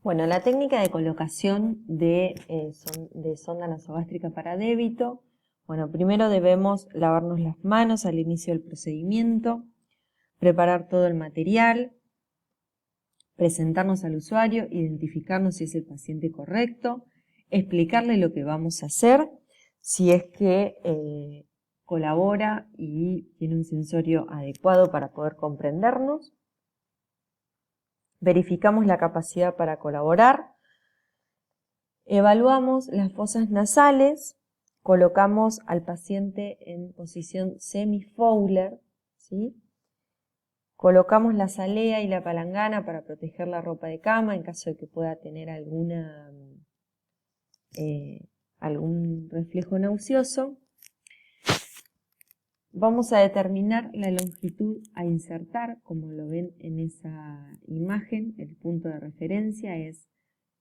Bueno, la técnica de colocación de sonda nasogástrica para débito. Bueno, primero debemos lavarnos las manos al inicio del procedimiento, preparar todo el material, presentarnos al usuario, identificarnos si es el paciente correcto, explicarle lo que vamos a hacer, si es que colabora y tiene un sensorio adecuado para poder comprendernos. Verificamos la capacidad para colaborar. Evaluamos las fosas nasales, colocamos al paciente en posición semi-Fowler, ¿sí? Colocamos la salea y la palangana para proteger la ropa de cama en caso de que pueda tener algún reflejo nauseoso. Vamos a determinar la longitud a insertar, como lo ven en esa imagen, el punto de referencia es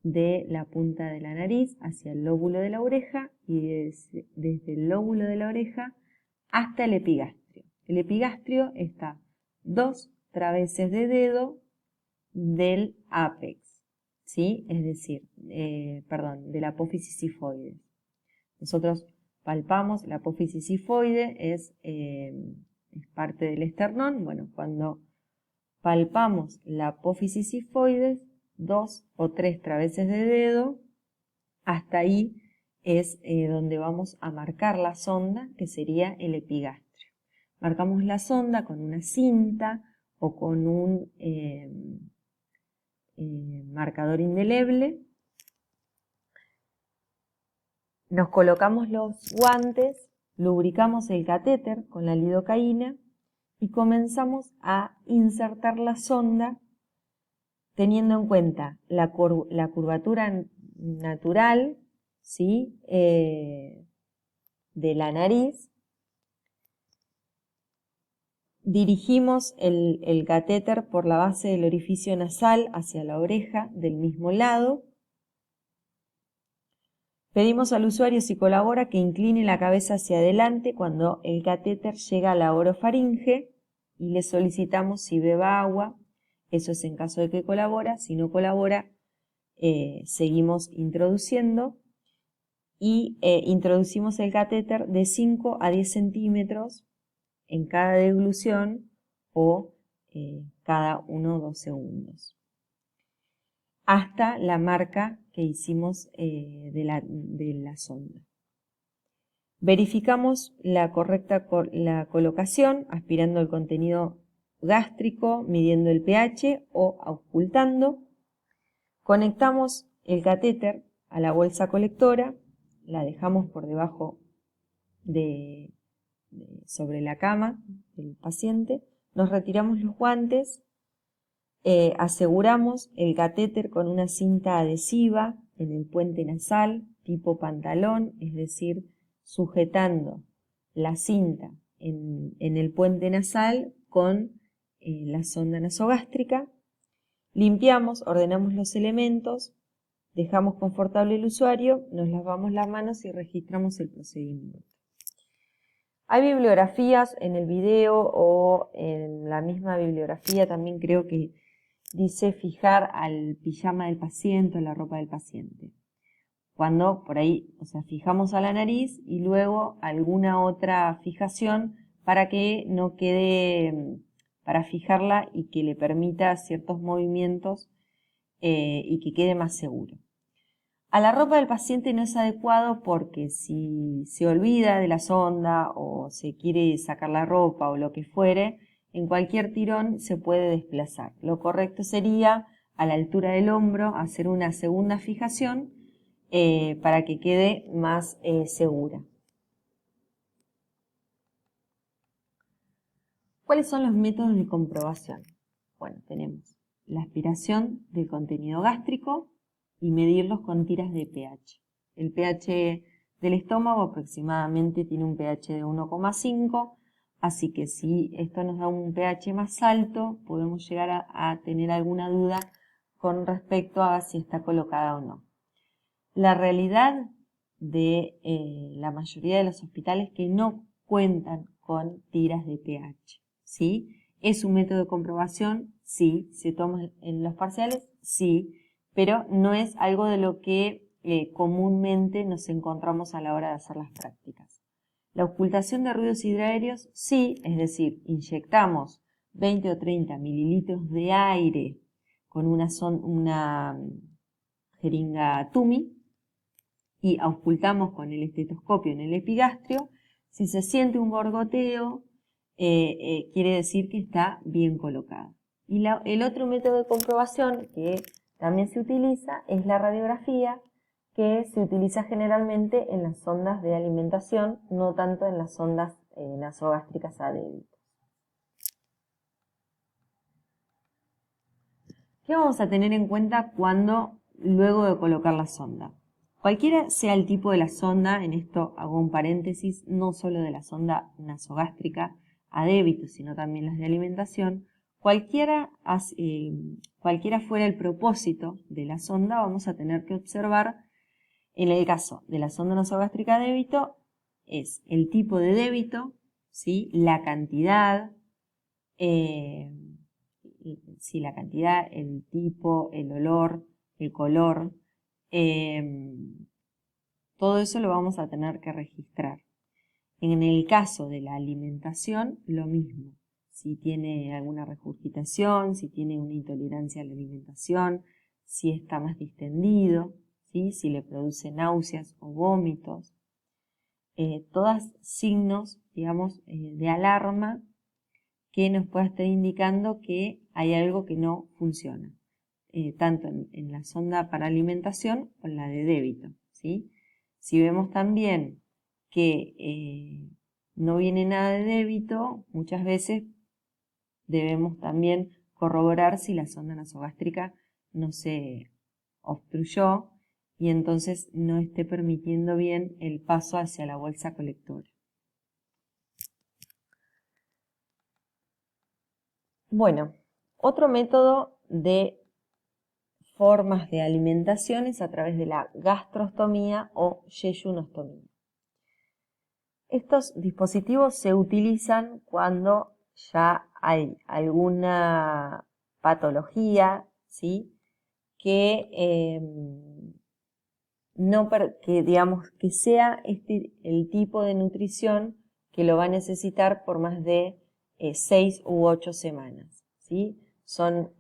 de la punta de la nariz hacia el lóbulo de la oreja y desde el lóbulo de la oreja hasta el epigastrio. El epigastrio está 2 traveses de dedo del ápex, ¿sí? Es decir, de la apófisis sifoide. Nosotros palpamos la apófisis sifoide, es parte del esternón. Bueno, cuando palpamos la apófisis sifoide, 2 o 3 traveses de dedo, hasta ahí es donde vamos a marcar la sonda, que sería el epigastrio. Marcamos la sonda con una cinta o con un marcador indeleble. Nos colocamos los guantes, lubricamos el catéter con la lidocaína y comenzamos a insertar la sonda teniendo en cuenta la curvatura natural, ¿sí? De la nariz. Dirigimos el catéter por la base del orificio nasal hacia la oreja del mismo lado. Pedimos al usuario, si colabora, que incline la cabeza hacia adelante cuando el catéter llega a la orofaringe y le solicitamos si beba agua. Eso es en caso de que colabora. Si no colabora, seguimos introduciendo y introducimos el catéter de 5 a 10 centímetros en cada deglución o cada 1 o 2 segundos, hasta la marca que hicimos de la sonda. Verificamos la correcta la colocación, aspirando el contenido gástrico, midiendo el pH o auscultando. Conectamos el catéter a la bolsa colectora, la dejamos por debajo sobre la cama del paciente, nos retiramos los guantes, aseguramos el catéter con una cinta adhesiva en el puente nasal tipo pantalón, es decir, sujetando la cinta en el puente nasal con la sonda nasogástrica. Limpiamos, ordenamos los elementos, dejamos confortable el usuario, nos lavamos las manos y registramos el procedimiento. Hay bibliografías en el video o en la misma bibliografía, también creo que dice fijar al pijama del paciente o la ropa del paciente. Cuando por ahí, fijamos a la nariz y luego alguna otra fijación para que no quede, para fijarla y que le permita ciertos movimientos y que quede más seguro. A la ropa del paciente no es adecuado porque si se olvida de la sonda o se quiere sacar la ropa o lo que fuere, en cualquier tirón se puede desplazar. Lo correcto sería a la altura del hombro hacer una segunda fijación para que quede más segura. ¿Cuáles son los métodos de comprobación? Bueno, tenemos la aspiración del contenido gástrico y medirlos con tiras de pH. El pH del estómago aproximadamente tiene un pH de 1,5, así que si esto nos da un pH más alto, podemos llegar a tener alguna duda con respecto a si está colocada o no. La realidad de la mayoría de los hospitales que no cuentan con tiras de pH, ¿sí? ¿Es un método de comprobación? Sí. ¿Se toma en los parciales? Sí. pero no es algo de lo que comúnmente nos encontramos a la hora de hacer las prácticas. La auscultación de ruidos hidroaéreos sí, es decir, inyectamos 20 o 30 mililitros de aire con una jeringa Tumi y auscultamos con el estetoscopio en el epigastrio. Si se siente un gorgoteo, quiere decir que está bien colocado. Y el otro método de comprobación que también se utiliza es la radiografía, que se utiliza generalmente en las sondas de alimentación, no tanto en las sondas nasogástricas a débito. ¿Qué vamos a tener en cuenta luego de colocar la sonda? Cualquiera sea el tipo de la sonda, en esto hago un paréntesis, no solo de la sonda nasogástrica a débito, sino también las de alimentación, cualquiera fuera el propósito de la sonda, vamos a tener que observar, en el caso de la sonda nasogástrica a débito, es el tipo de débito, ¿sí? La cantidad, la cantidad, el tipo, el olor, el color, todo eso lo vamos a tener que registrar. En el caso de la alimentación, lo mismo. Si tiene alguna regurgitación, si tiene una intolerancia a la alimentación, si está más distendido, ¿sí? Si le produce náuseas o vómitos. Todos signos, digamos, de alarma que nos pueda estar indicando que hay algo que no funciona, tanto en la sonda para alimentación o en la de débito, ¿sí? Si vemos también que no viene nada de débito, muchas veces debemos también corroborar si la sonda nasogástrica no se obstruyó y entonces no esté permitiendo bien el paso hacia la bolsa colectora. Bueno, otro método de formas de alimentación es a través de la gastrostomía o yeyunostomía. Estos dispositivos se utilizan cuando ya hay alguna patología, ¿sí? que sea el tipo de nutrición que lo va a necesitar por más de 6 u 8 semanas, ¿sí? Son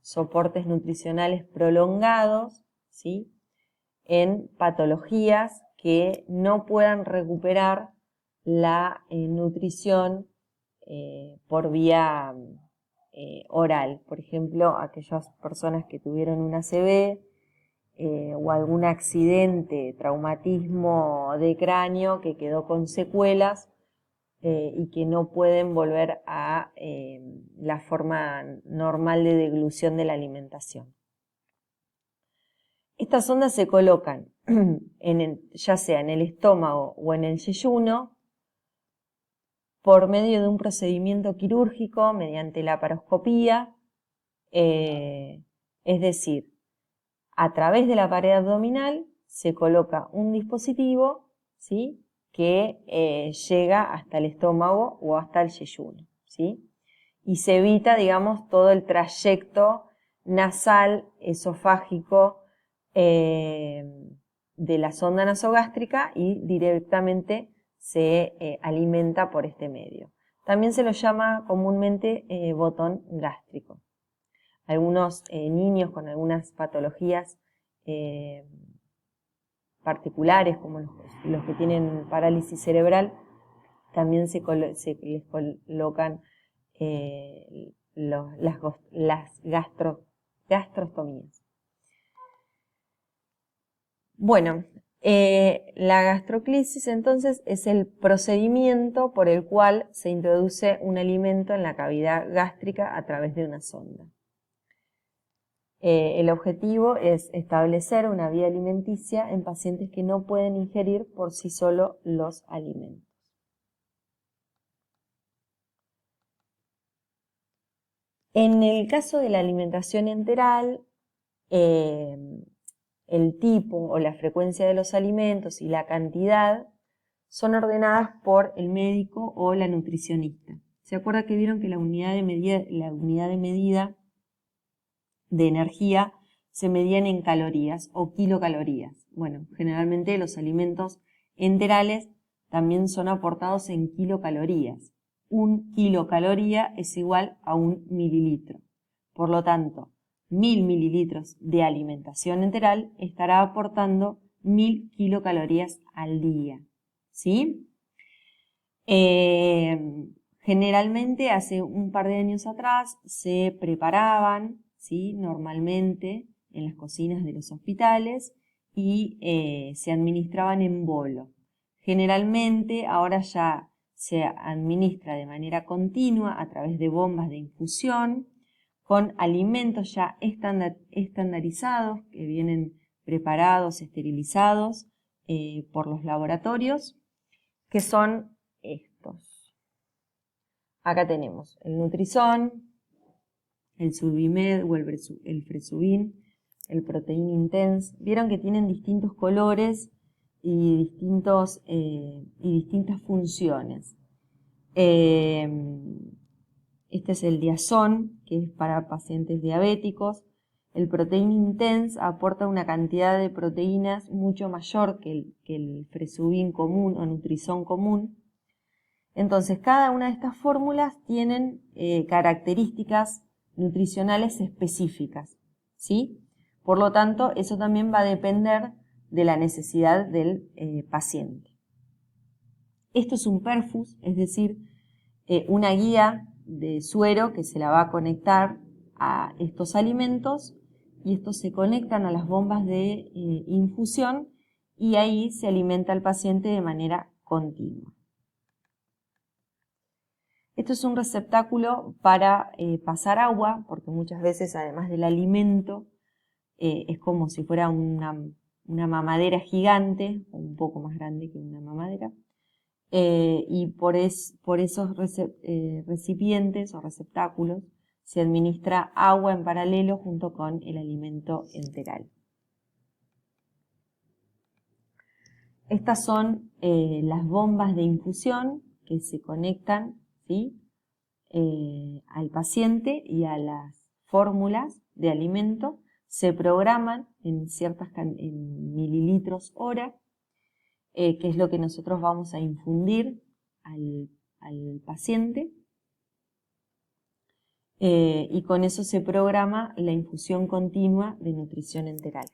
soportes nutricionales prolongados, ¿sí? En patologías que no puedan recuperar la nutrición por vía oral. Por ejemplo, aquellas personas que tuvieron una ACV o algún accidente, traumatismo de cráneo que quedó con secuelas y que no pueden volver a la forma normal de deglución de la alimentación. Estas sondas se colocan ya sea en el estómago o en el yeyuno por medio de un procedimiento quirúrgico mediante la laparoscopía, es decir, a través de la pared abdominal se coloca un dispositivo, ¿sí? que llega hasta el estómago o hasta el yeyuno, ¿sí? Y se evita, digamos, todo el trayecto nasal, esofágico de la sonda nasogástrica y directamente se alimenta por este medio. También se lo llama comúnmente botón gástrico. Algunos niños con algunas patologías particulares, como los que tienen parálisis cerebral, también les colocan las gastrostomías. Bueno, la gastroclisis entonces es el procedimiento por el cual se introduce un alimento en la cavidad gástrica a través de una sonda. El objetivo es establecer una vía alimenticia en pacientes que no pueden ingerir por sí solo los alimentos. En el caso de la alimentación enteral, el tipo o la frecuencia de los alimentos y la cantidad son ordenadas por el médico o la nutricionista. ¿Se acuerda que vieron que la unidad de medida de energía se medían en calorías o kilocalorías. Bueno, generalmente los alimentos enterales también son aportados en kilocalorías. 1 kilocaloría es igual a 1 mililitro. Por lo tanto, 1000 mililitros de alimentación enteral estará aportando 1000 kilocalorías al día. ¿Sí? Generalmente hace un par de años atrás se preparaban, ¿sí? Normalmente en las cocinas de los hospitales y se administraban en bolo. Generalmente ahora ya se administra de manera continua a través de bombas de infusión con alimentos ya estandarizados que vienen preparados, esterilizados por los laboratorios, que son estos. Acá tenemos el Nutrizón, el Survimed o el Fresubin, el Protein Intense. Vieron que tienen distintos colores y distintas funciones. Este es el Diazón, que es para pacientes diabéticos. El Protein Intense aporta una cantidad de proteínas mucho mayor que el Fresubin común o Nutrizón común. Entonces, cada una de estas fórmulas tienen características nutricionales específicas, ¿sí? Por lo tanto, eso también va a depender de la necesidad del paciente. Esto es un perfus, es decir, una guía de suero que se la va a conectar a estos alimentos y estos se conectan a las bombas de infusión y ahí se alimenta al paciente de manera continua. Esto es un receptáculo para pasar agua, porque muchas veces además del alimento es como si fuera una mamadera gigante, o un poco más grande que una mamadera, y por esos recipientes o receptáculos se administra agua en paralelo junto con el alimento enteral. Estas son las bombas de infusión que se conectan, ¿sí? Al paciente y a las fórmulas de alimento se programan en en mililitros hora, que es lo que nosotros vamos a infundir al paciente, y con eso se programa la infusión continua de nutrición enteral.